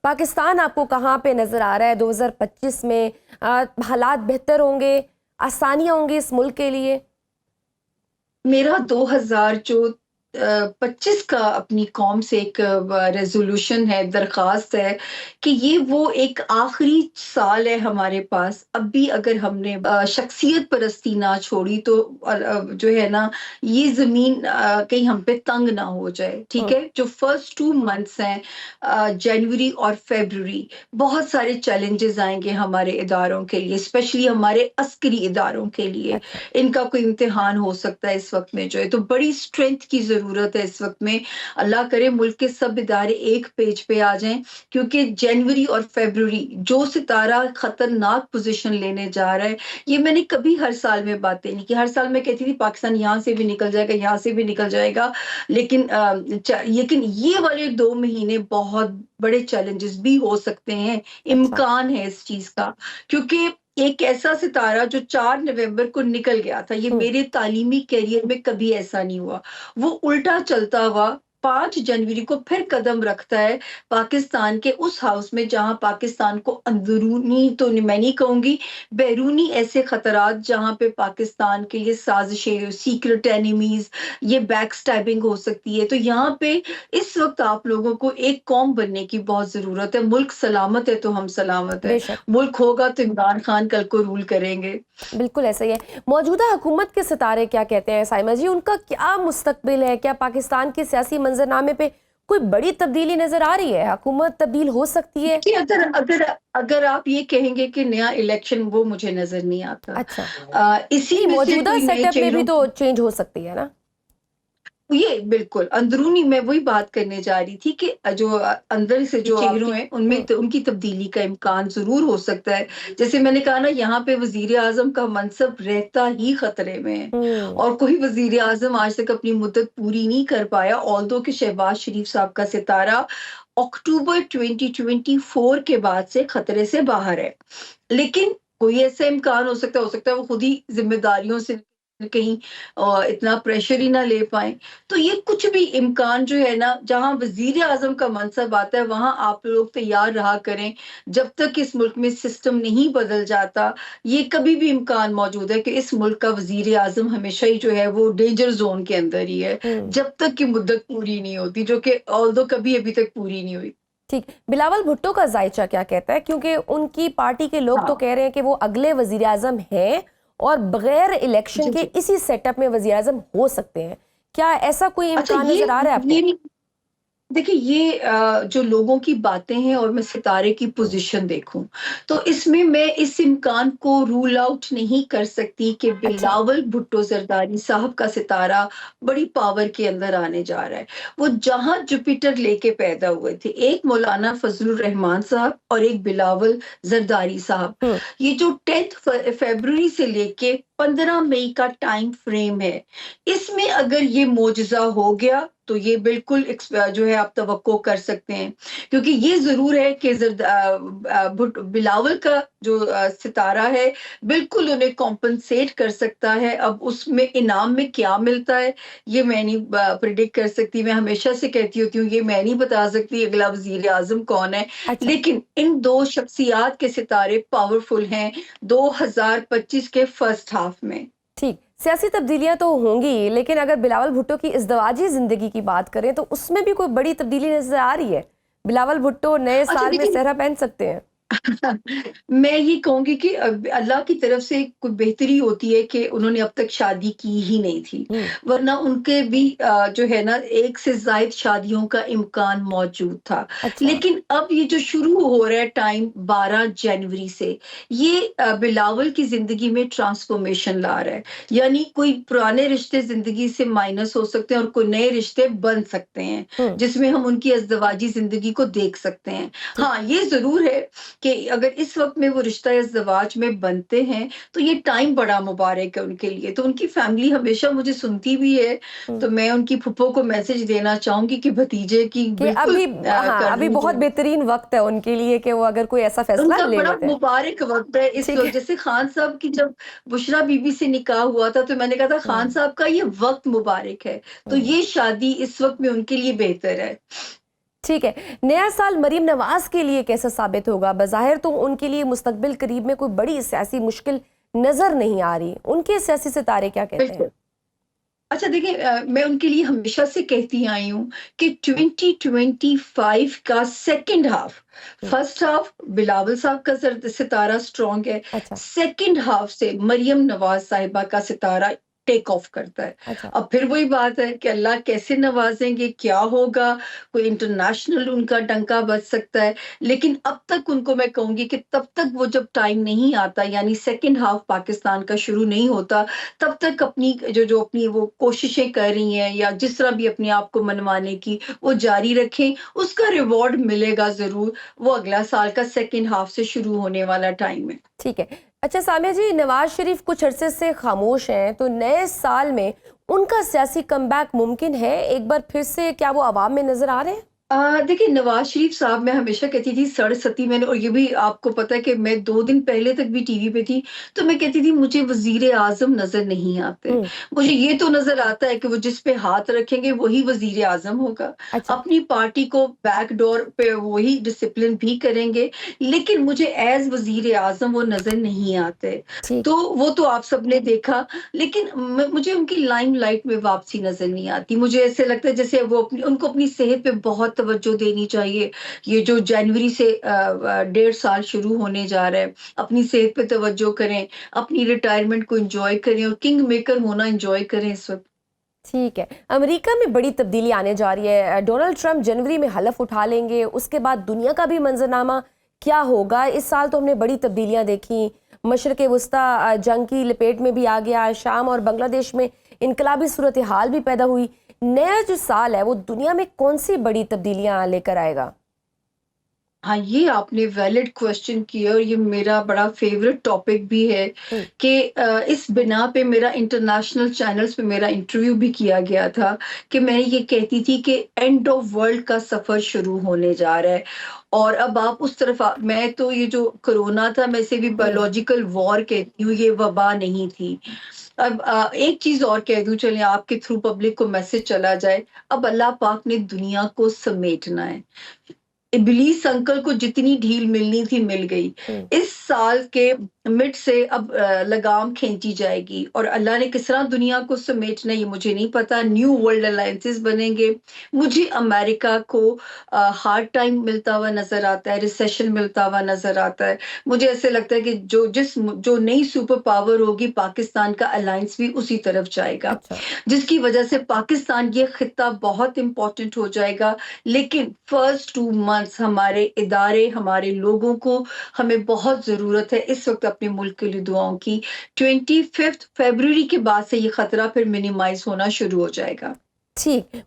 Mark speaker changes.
Speaker 1: पाकिस्तान आपको कहाँ पे नज़र आ रहा है 2025 में? हालात बेहतर होंगे, आसानियाँ होंगी इस मुल्क के लिए?
Speaker 2: मेरा 2025 का अपनी कौम से एक रेज़ोल्यूशन है, दरख़्वास्त है कि ये वो एक आखिरी साल है हमारे पास। अब भी अगर हमने शख्सियत परस्ती ना छोड़ी तो जो है ना, ये ज़मीन कहीं हम पे तंग ना हो जाए, ठीक
Speaker 1: हुँ,
Speaker 2: है? जो फर्स्ट 2 मंथ्स हैं, जनवरी और फ़रवरी, बहुत सारे चैलेंजेज़ आएँगे हमारे इदारों के लिए, स्पेशली हमारे अस्करी इदारों के लिए।
Speaker 1: अच्छा।
Speaker 2: इनका कोई इम्तिहान हो सकता है इस वक़्त में जो है, तो बड़ी स्ट्रेंथ की ज़रूरत है इस वक़्त में। अल्लाह करे मुल्क के सब इदारे एक पेज पे आ जाएँ, क्योंकि जनवरी और फ़रवरी जो सितारा खतरनाक पोज़ीशन लेने जा रहा है, ये मैंने कभी हर साल में बातें नहीं की। हर साल मैं कहती थी पाकिस्तान यहाँ से भी निकल जाएगा, यहाँ से भी निकल जाएगा, लेकिन ये वाले 2 महीने बहुत बड़े चैलेंजेस भी हो सकते हैं,
Speaker 1: अच्छा।
Speaker 2: इम्कान है इस चीज़ का। क्योंकि एक ऐसा सितारा जो 4 नवंबर को निकल गया था, ये
Speaker 1: हुँ,
Speaker 2: मेरे तालीमी करियर में कभी ऐसा नहीं हुआ। वो उल्टा चलता हुआ 5 जनवरी को फिर कदम रखता है पाकिस्तान के उस हाउस में जहाँ पाकिस्तान को अंदरूनी तो मैं नहीं कहूँगी, बैरूनी ऐसे खतरात जहाँ पे पाकिस्तान के लिए साज़िशें, सीक्रेट एनिमीज़, ये बैक स्टैबिंग हो सकती है। तो यहाँ पे इस वक़्त आप लोगों को एक कौम बनने की बहुत ज़रूरत है। मुल्क सलामत है तो हम सलामत हैं।
Speaker 1: बेशक।
Speaker 2: मुल्क होगा तो इमरान खान कल को रूल करेंगे।
Speaker 1: बिल्कुल ऐसा ही है। मौजूदा हुकूमत के सितारे क्या कहते हैं साइमा जी? उनका क्या मुस्तकबिल है? क्या पाकिस्तान के सियासी मंजरनामे पे कोई बड़ी तब्दीली नज़र आ रही है? हुकूमत तब्दील हो सकती है?
Speaker 2: देखिए, अगर अगर अगर आप ये कहेंगे कि नया इलेक्शन, वो मुझे नज़र नहीं आता।
Speaker 1: अच्छा।
Speaker 2: इसी
Speaker 1: नहीं,
Speaker 2: में से
Speaker 1: मौजूदा
Speaker 2: कोई नए
Speaker 1: सेटअप में भी
Speaker 2: चेहरों
Speaker 1: तो चेंज हो सकती है ना?
Speaker 2: ये बिल्कुल, अंदरूनी मैं वही बात करने जा रही थी कि जो अंदर से जो चेहरों हैं, उनमें तो उनकी तब्दीली का इम्कान ज़रूर हो सकता है। जैसे मैंने कहा ना, यहाँ पे वज़ीर-ए-आज़म का मनसब रहता ही खतरे में है
Speaker 1: हुँ,
Speaker 2: और कोई वज़ीर-ए-आज़म आज तक अपनी मुद्दत पूरी नहीं कर पाया, ऑल्दो कि शहबाज़ शरीफ साहब का सितारा अक्टूबर 2024 के बाद से खतरे से बाहर है। लेकिन कोई ऐसा इम्कान हो सकता है वो खुद ही ज़िम्मेदारियों से कहीं इतना प्रेशर ही ना ले पाएँ। तो ये कुछ भी इम्कान जो है ना, जहाँ वज़ीर-ए-आज़म का मनसब आता है, वहाँ आप लोग तैयार रहा करें। जब तक इस मुल्क में सिस्टम नहीं बदल जाता, ये कभी भी इम्कान मौजूद है कि इस मुल्क का वज़ीर-ए-आज़म हमेशा ही जो है वो डेंजर ज़ोन के अंदर ही है,
Speaker 1: हुँ।
Speaker 2: जब तक कि मुद्दत पूरी नहीं होती, जो कि ऑल्दो कभी अभी तक पूरी नहीं हुई।
Speaker 1: ठीक। बिलावल भुट्टो का ज़ायचा क्या कहता है? क्योंकि उनकी पार्टी के लोग तो
Speaker 2: हाँ।
Speaker 1: कह रहे हैं कि वो अगले वज़ीर-ए-आज़म हैं और बगैर इलेक्शन
Speaker 2: जी,
Speaker 1: के
Speaker 2: जी।
Speaker 1: इसी सेटअप में वज़ीर-ए-आज़म हो सकते हैं। क्या ऐसा कोई
Speaker 2: अच्छा,
Speaker 1: इम्कान नज़र आ रहा है आपको?
Speaker 2: ये देखिए, ये जो लोगों की बातें हैं और मैं सितारे की पोज़ीशन देखूँ, तो इसमें मैं इस इम्कान को रूल आउट नहीं कर सकती कि
Speaker 1: अच्छा।
Speaker 2: बिलावल भुट्टो ज़रदारी साहब का सितारा बड़ी पावर के अंदर आने जा रहा है। वो जहाँ जुपिटर लेके पैदा हुए थे, एक मौलाना फज़लुर रहमान साहब और एक बिलावल ज़रदारी साहब।
Speaker 1: हुँ,
Speaker 2: ये जो 10th फ़रवरी से लेके 15 मई का टाइम फ्रेम है, इसमें अगर ये मोजज़ा हो गया, तो ये बिल्कुल जो है आप तवक्को कर सकते हैं। क्योंकि ये ज़रूर है कि बिलावल का जो सितारा है, बिल्कुल उन्हें कॉम्पेंसेट कर सकता है। अब उसमें इनाम में क्या मिलता है, ये मैं नहीं प्रेडिक्ट कर सकती। मैं हमेशा से कहती होती हूँ, ये मैं नहीं बता सकती अगला वज़ीर-ए-आज़म कौन है।
Speaker 1: अच्छा।
Speaker 2: लेकिन इन 2 शख्सियात के सितारे पावरफुल हैं 2025 के फर्स्ट हाफ में।
Speaker 1: ठीक। सियासी तब्दीलियाँ तो होंगी, लेकिन अगर बिलावल भुट्टो की इज़दवाजी ज़िंदगी की बात करें, तो उसमें भी कोई बड़ी तब्दीली नज़र आ रही है? बिलावल भुट्टो नए
Speaker 2: अच्छा,
Speaker 1: साल में
Speaker 2: देखिए,
Speaker 1: सेहरा पहन सकते हैं?
Speaker 2: मैं ये कहूँगी कि अल्लाह की तरफ से कोई बेहतरी होती है कि उन्होंने अब तक शादी की ही नहीं थी।
Speaker 1: हुँ,
Speaker 2: वरना उनके भी जो है ना, 1 से ज़ायद शादियों का इम्कान मौजूद था।
Speaker 1: अच्छा।
Speaker 2: लेकिन अब ये जो शुरू हो रहा है टाइम 12 जनवरी से, ये बिलावल की ज़िंदगी में ट्रांसफ़ॉर्मेशन ला रहा है। यानी कोई पुराने रिश्ते ज़िंदगी से माइनस हो सकते हैं और कोई नए रिश्ते बन सकते हैं,
Speaker 1: हुँ,
Speaker 2: जिसमें हम उनकी अज़दवाजी ज़िंदगी को देख सकते हैं।
Speaker 1: ठीक।
Speaker 2: हाँ, ये ज़रूर है कि अगर इस वक़्त में वो रिश्ता इज़्ज़वाज में बनते हैं, तो ये टाइम बड़ा मुबारक है उनके लिए। तो उनकी फ़ैमिली हमेशा मुझे सुनती भी है,
Speaker 1: हुँ।
Speaker 2: तो मैं उनकी फूफो को मैसेज देना चाहूँगी कि भतीजे की
Speaker 1: कि
Speaker 2: बिल्कुल
Speaker 1: अभी हाँ,
Speaker 2: कर
Speaker 1: अभी
Speaker 2: लीं
Speaker 1: बहुत
Speaker 2: जो
Speaker 1: बेहतरीन वक़्त है उनके लिए कि वो अगर कोई ऐसा फ़ैसला
Speaker 2: उनका
Speaker 1: ले
Speaker 2: बड़ा
Speaker 1: लेते हैं।
Speaker 2: मुबारक वक़्त है इस
Speaker 1: ठीक
Speaker 2: वक़्त।
Speaker 1: है।
Speaker 2: जैसे खान साहब की जब बुशरा बीबी से निकाह हुआ था, तो मैंने कहा था खान
Speaker 1: हुँ,
Speaker 2: साहब का ये वक़्त मुबारक है। तो
Speaker 1: हुँ।
Speaker 2: ये शादी इस वक़्त में उनके लिए बेहतर है।
Speaker 1: ठीक है, नया साल मरीम नवाज के लिए कैसा साबित होगा? बज़ाहिर तो उनके लिए मुस्तकबिल करीब में कोई बड़ी सियासी मुश्किल नजर नहीं आ रही, उनके सियासी सितारे क्या कहते हैं?
Speaker 2: बिल्कुल। अच्छा देखिए, मैं उनके लिए हमेशा से कहती आई हूँ कि 2025 का सेकंड हाफ,
Speaker 1: हम्म,
Speaker 2: फर्स्ट हाफ बिलावल साहब का सितारा स्ट्रांग है,
Speaker 1: अच्छा
Speaker 2: सेकंड हाफ से मरियम नवाज साहिबा का सितारा टेक ऑफ करता है।
Speaker 1: अच्छा।
Speaker 2: अब फिर वही बात है कि अल्लाह कैसे नवाजेंगे, क्या होगा, कोई इंटरनेशनल उनका डंका बज सकता है। लेकिन अब तक उनको मैं कहूंगी कि तब तक वो जब टाइम नहीं आता, यानी सेकंड हाफ पाकिस्तान का शुरू नहीं होता, तब तक अपनी जो अपनी वो कोशिशें कर रही हैं या जिस तरह भी अपने आप को मनवाने की वो जारी रखें, उसका रिवॉर्ड मिलेगा ज़रूर। वो अगला साल का सेकंड हाफ से शुरू होने वाला टाइम है।
Speaker 1: ठीक है। अच्छा सामिया जी, नवाज शरीफ कुछ अरसे से खामोश हैं, तो नए साल में उनका सियासी कमबैक मुमकिन है? एक बार फिर से क्या वो आवाम में नजर आ रहे हैं?
Speaker 2: देखिए, नवाज शरीफ साहब, मैं हमेशा कहती थी सरसती, मैंने, और ये भी आपको पता है कि मैं 2 दिन पहले तक भी टीवी पे थी, तो मैं कहती थी मुझे वज़ीर आज़म नज़र नहीं आते।
Speaker 1: हम्म,
Speaker 2: मुझे ये तो नज़र आता है कि वो जिस पे हाथ रखेंगे वही वज़ीर आज़म होगा।
Speaker 1: अच्छा
Speaker 2: अपनी पार्टी को बैकडोर पे वही डिसिप्लिन भी करेंगे, लेकिन मुझे एज़ वज़ीर आज़म वो नज़र नहीं आते।
Speaker 1: ठीक।
Speaker 2: तो वो तो आप सबने देखा, लेकिन मुझे उनकी लाइमलाइट में वापसी नज़र नहीं आती। मुझे ऐसे लगता है जैसे वो उनको अपनी सेहत पे बहुत तवज्जो देनी चाहिए। ये जो जनवरी से 1.5 साल शुरू होने जा रहा है, अपनी सेहत पे तवज्जो करें, अपनी रिटायरमेंट को एंजॉय करें और किंग मेकर होना एंजॉय करें इस वक्त।
Speaker 1: ठीक है, अमेरिका में बड़ी तब्दीली आने जा रही है। डोनाल्ड ट्रंप जनवरी में हलफ उठा लेंगे, उसके बाद दुनिया का भी मंजरनामा क्या होगा? इस साल तो हमने बड़ी तब्दीलियां देखी, मशरक़ वस्ता जंग की लपेट में भी आ गया, शाम और बांग्लादेश में इनकलाबी सूरत हाल भी पैदा हुई। नया जो साल है वो दुनिया में कौन सी बड़ी तब्दीलियां लेकर आएगा?
Speaker 2: हाँ, ये आपने वैलिड क्वेश्चन किया और ये मेरा बड़ा फेवरेट टॉपिक भी है
Speaker 1: हम्म,
Speaker 2: कि इस बिना पे मेरा इंटरनेशनल चैनल्स पे मेरा इंटरव्यू भी किया गया था कि मैं ये कहती थी कि एंड ऑफ वर्ल्ड का सफर शुरू होने जा रहा है। और अब आप उस तरफ मैं तो ये जो कोरोना था, मैं इसे भी
Speaker 1: हम्म,
Speaker 2: बायोलॉजिकल वॉर कहती हूँ, ये वबा नहीं थी। अब एक चीज और कह दूं, चलिए आपके थ्रू पब्लिक को मैसेज चला जाए, अब अल्लाह पाक ने दुनिया को समेटना है। इब्लीस अंकल को जितनी ढील मिलनी थी मिल गई।
Speaker 1: हम्म,
Speaker 2: इस साल के मिड से अब लगाम खींची जाएगी और अल्लाह ने किस तरह दुनिया को समेटना है ये मुझे नहीं पता। न्यू वर्ल्ड अलायंसेस बनेंगे। मुझे अमेरिका को हार्ड टाइम मिलता हुआ नजर आता है, रिसेशन मिलता हुआ नजर आता है। मुझे ऐसे लगता है कि जो नई सुपर पावर होगी, पाकिस्तान का अलायंस भी उसी तरफ जाएगा,
Speaker 1: अच्छा
Speaker 2: जिसकी वजह से पाकिस्तान ये खित्ता बहुत इंपॉर्टेंट हो जाएगा। लेकिन फर्स्ट 2 मंथ्स हमारे इदारे, हमारे लोगों को, हमें बहुत ज़रूरत है इस वक़्त अपने मुल्क के लिए दुआओं की। 25 फरवरी के बाद से ये खतरा फिर मिनिमाइज़ होना शुरू हो जाएगा।
Speaker 1: ठीक।